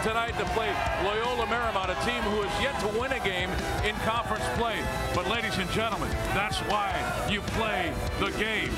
tonight to play Loyola Marymount, a team who has yet to win a game in conference play. But ladies and gentlemen, that's why you play the games.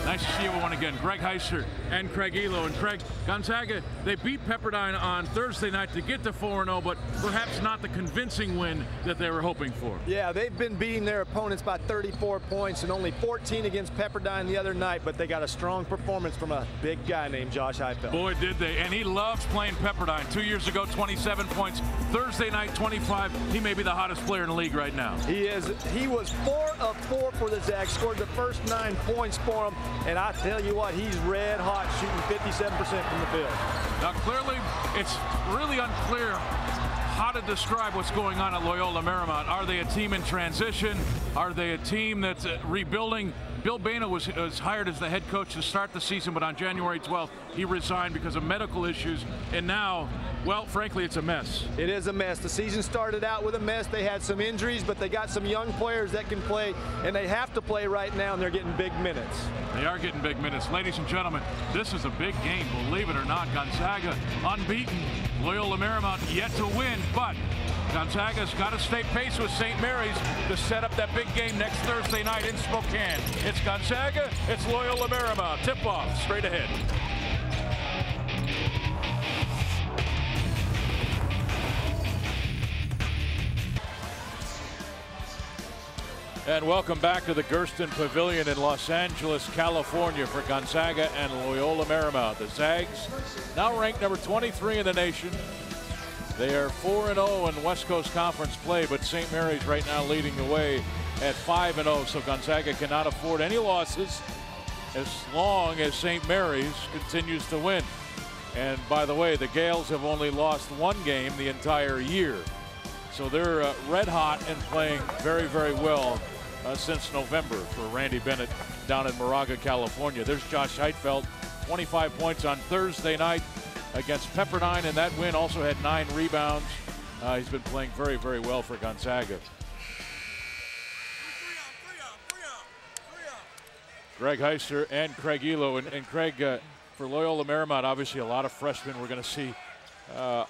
Nice to see everyone again. Greg Heister and Craig Elo. And Craig, Gonzaga, they beat Pepperdine on Thursday night to get to 4-0, but perhaps not the convincing win that they were hoping for. Yeah, they've been beating their opponents by 34 points and only 14 against Pepperdine the other night, but they got a strong performance from a big guy named Josh Heifeld. Boy, did they. And he loves playing Pepperdine. 2 years ago, 27 points. Thursday night, 25. He may be the hottest player in the league right now. He is. He was 4 of 4 for the Zags, scored the first 9 points for him. And I tell you what, he's red hot, shooting 57% from the field. Now, clearly, it's really unclear how to describe what's going on at Loyola Marymount. Are they a team in transition? Are they a team that's rebuilding? Bill Baina was hired as the head coach to start the season, but on January 12th, he resigned because of medical issues. And now, well, frankly, it's a mess. It is a mess. The season started out with a mess. They had some injuries, but they got some young players that can play, and they have to play right now, and they're getting big minutes. They are getting big minutes. Ladies and gentlemen, this is a big game, believe it or not. Gonzaga unbeaten. Loyola Marymount yet to win, but Gonzaga's got to stay pace with St. Mary's to set up that big game next Thursday night in Spokane. It's Gonzaga, it's Loyola Marymount. Tip-off straight ahead. And welcome back to the Gersten Pavilion in Los Angeles, California for Gonzaga and Loyola Marymount. The Zags now ranked number 23 in the nation. They are 4-0 in West Coast Conference play, but St. Mary's right now leading the way at 5-0, so Gonzaga cannot afford any losses as long as St. Mary's continues to win. And by the way, the Gales have only lost 1 game the entire year. So they're red hot and playing very, very well since November for Randy Bennett down in Moraga, California. There's Josh Heifeld, 25 points on Thursday night against Pepperdine, and that win also had 9 rebounds. He's been playing very, very well for Gonzaga. Greg Heister and Craig Elo. And Craig, for Loyola Marymount, obviously a lot of freshmen. We're going to see the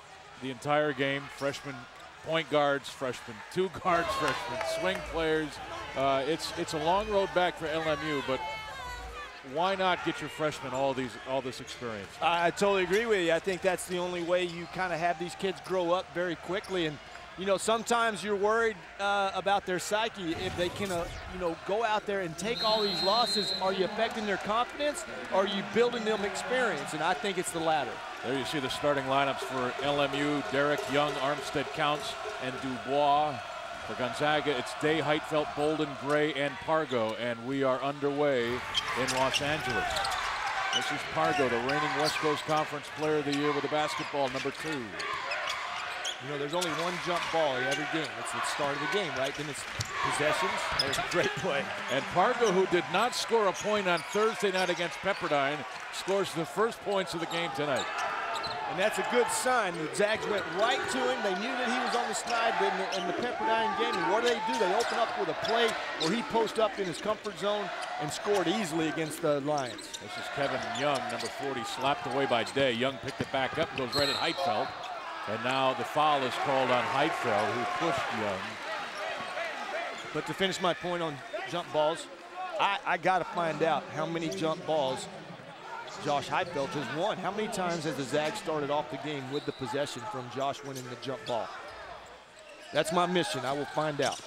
entire game. Freshman point guards, freshman 2 guards, freshman swing players. It's a long road back for LMU, but why not get your freshmen all this experience? I totally agree with you. I think that's the only way you kind of have these kids grow up very quickly. And you know, sometimes you're worried about their psyche. If they can, you know, go out there and take all these losses, are you affecting their confidence, or are you building them experience? And I think it's the latter. There you see the starting lineups for LMU: Derek Young, Armstead Counts, and Dubois. For Gonzaga, it's Day, Heitfeld, Bolden, Gray, and Pargo, and we are underway in Los Angeles. This is Pargo, the reigning West Coast Conference Player of the Year with the basketball, number 2. You know, there's only 1 jump ball in every game. It's the start of the game, right? Then it's possessions. There's a great play. And Pargo, who did not score a point on Thursday night against Pepperdine, scores the first points of the game tonight. And that's a good sign. The Zags went right to him. They knew that he was on the slide in the Pepperdine game. And what do? They open up with a play where he posted up in his comfort zone and scored easily against the Lions. This is Kevin Young, number 40, slapped away by Day. Young picked it back up, goes right at Heitfeld. And now the foul is called on Heitfeld, who pushed Young. But to finish my point on jump balls, I got to find out how many jump balls Josh Heifeld has won. How many times has the Zags started off the game with the possession from Josh winning the jump ball? That's my mission. I will find out.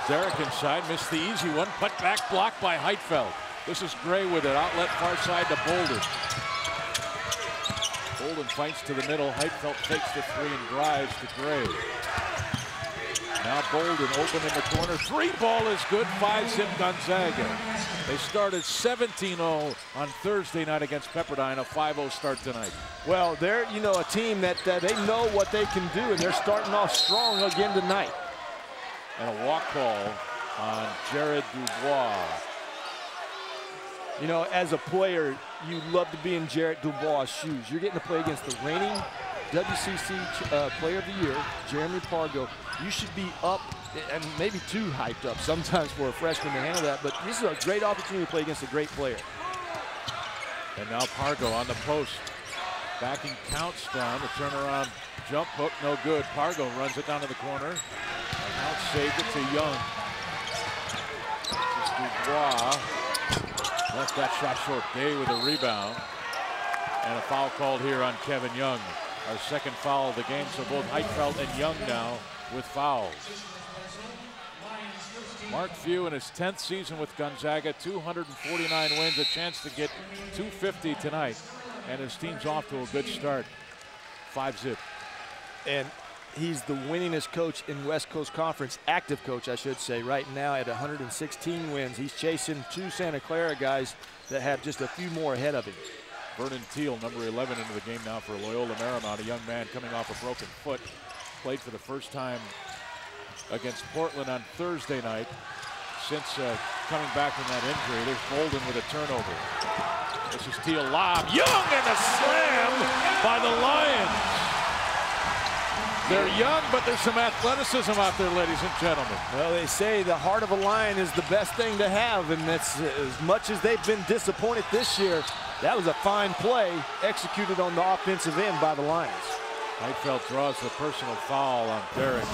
Derek inside, missed the easy one. Put back blocked by Heitfeld. This is Gray with it. Outlet far side to Bolden. Bolden fights to the middle. Heitfeld takes the 3 and drives to Gray. Now Bolden open in the corner. 3 ball is good. 5-zip Gonzaga. They started 17-0 on Thursday night against Pepperdine. A 5-0 start tonight. Well, they're, you know, a team that they know what they can do, and they're starting off strong again tonight. And a walk call on Jared Dubois. You know, as a player, you love to be in Jared Dubois' shoes. You're getting to play against the reigning WCC Player of the Year, Jeremy Pargo. You should be up and maybe too hyped up sometimes for a freshman to handle that, but this is a great opportunity to play against a great player. And now Pargo on the post. Backing counts down. The turnaround jump hook, no good. Pargo runs it down to the corner. Now saved it to Young. This is Dubois. Left that shot short. Day with a rebound. And a foul called here on Kevin Young. Our second foul of the game, so both Heitfeld and Young now with fouls. Mark Few in his 10th season with Gonzaga, 249 wins, a chance to get 250 tonight. And his team's off to a good start. 5-zip. And he's the winningest coach in West Coast Conference, active coach, I should say, right now at 116 wins. He's chasing 2 Santa Clara guys that have just a few more ahead of him. Vernon Teal, number 11, into the game now for Loyola Marymount, a young man coming off a broken foot. Played for the first time against Portland on Thursday night since coming back from that injury. There's Bolden with a turnover. This is Teal lob. Young and a slam by the Lions. They're young, but there's some athleticism out there, ladies and gentlemen. Well, they say the heart of a Lion is the best thing to have, and that's as much as they've been disappointed this year. That was a fine play executed on the offensive end by the Lions. Heitfeld draws the personal foul on Derek.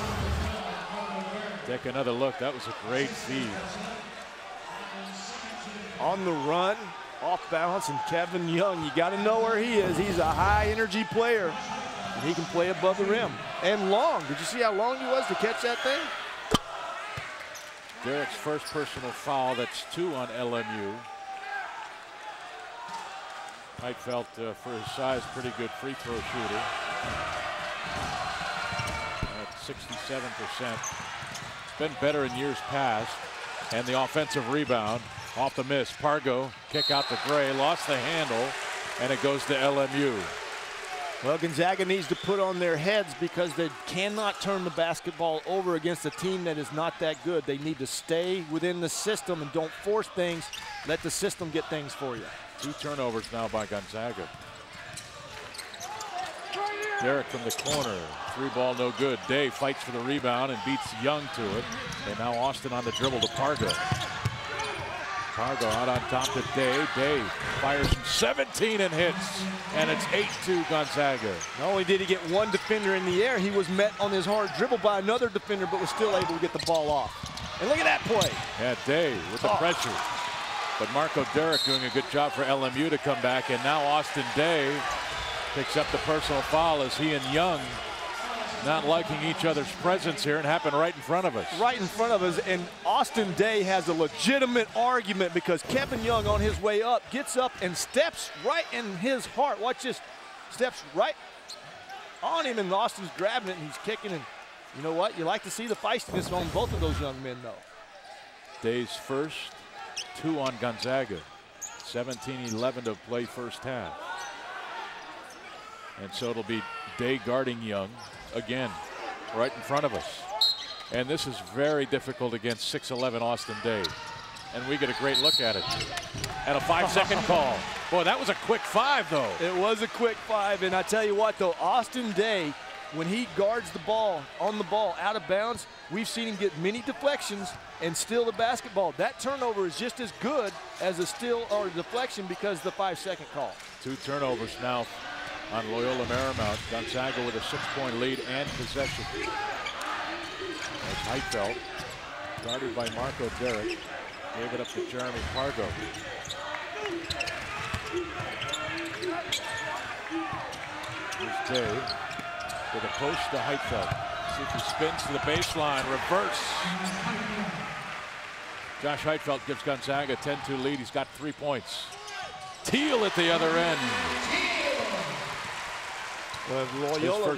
Take another look. That was a great feed. On the run, off balance, and Kevin Young, you got to know where he is. He's a high energy player, and he can play above the rim. And long. Did you see how long he was to catch that thing? Derek's first personal foul. That's 2 on LMU. Heitfeld, for his size, pretty good free throw shooter. At 67%. It's been better in years past. And the offensive rebound off the miss. Pargo, kick out to Gray, lost the handle, and it goes to LMU. Well, Gonzaga needs to put on their heads because they cannot turn the basketball over against a team that is not that good. They need to stay within the system and don't force things. Let the system get things for you. 2 turnovers now by Gonzaga. Derek from the corner. 3-ball no good. Day fights for the rebound and beats Young to it. And now Austin on the dribble to Pargo. Pargo out on top to Day. Day fires from 17 and hits. And it's 8-2 Gonzaga. Not only did he get one defender in the air, he was met on his hard dribble by another defender, but was still able to get the ball off. And look at that play. Yeah, Day with the pressure. But Marco Derek doing a good job for LMU to come back. And now Austin Day picks up the personal foul as he and Young not liking each other's presence here, and happened right in front of us. Right in front of us, and Austin Day has a legitimate argument because Kevin Young on his way up gets up and steps right in his heart. Watch this, steps right on him, and Austin's grabbing it and he's kicking, and you know what? You like to see the feistiness on both of those young men though. Day's first, 2 on Gonzaga. 17-11 to play first half. And so it'll be Day guarding Young again, right in front of us. And this is very difficult against 6'11" Austin Day. And we get a great look at it. And a 5-second call. Boy, that was a quick 5, though. It was a quick 5, and I tell you what, though, Austin Day, when he guards the ball, on the ball, out of bounds, we've seen him get many deflections and steal the basketball. That turnover is just as good as a steal or a deflection because of the 5-second call. 2 turnovers now on Loyola Marymount. Gonzaga with a 6-point lead and possession. As Heitfeld, guarded by Marco Derek, gave it up to Jeremy Pargo. Here's Day with a post to Heitfeld. See if he spins to the baseline, reverse. Josh Heitfeld gives Gonzaga a 10-2 lead. He's got 3 points. Teal at the other end. Loyola